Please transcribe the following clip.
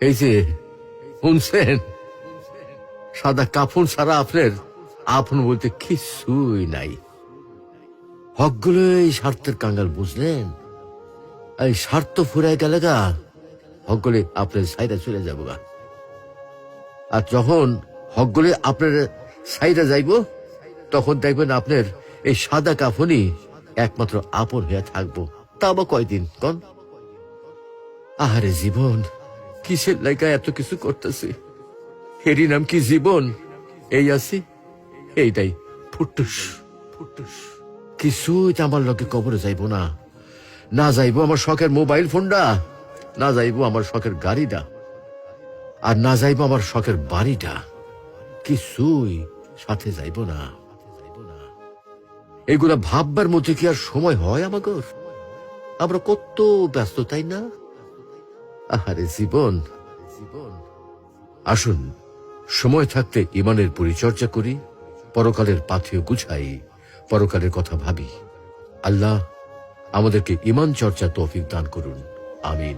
এই যে শুনছেন, সাদা কাফন ছাড়া আপনার আপন বলতে কিছুই নাই। হকগুলো এই স্বার্থের কাঙ্গাল, বুঝলেন? এই স্বার্থ ফুরাই গেলে গা হকগুলি আপনার সাইডে চলে যাবো গা। আর যখন হকগুলি আপনার সাইডে যাইব, তখন দেখবেন আপনার এই সাদা কাফনই একমাত্র আপন হয়ে থাকবো। তা বা কয়দিন কন? আহারে জীবন, কিসের লাইগা এত কিছু করতেছি? এরই নাম কি জীবন? এই আছি, এইটাই ফুটুস ফুটুস। কিছুই তো আমার লোকে কবরে যাইব না। না যাইব আমার শখের মোবাইল ফোনটা, না যাইব আমার শখের গাড়িটা, আর না যাইব আমার শখের বাড়িটা। কিছুই সাথে যাইব না। এগুলা ভাববার মধ্যে কি আর সময় হয় আমাগর? আমরা কত ব্যস্ত, তাই না? আহারে জীবন জীবন। আসুন সময় থাকতে ইমানের পরিচর্যা করি, পরকালের পাথেয় গুছাই, পরকালের কথা ভাবি। আল্লাহ আমাদেরকে ইমান চর্চা তৌফিক দান করুন। আমিন।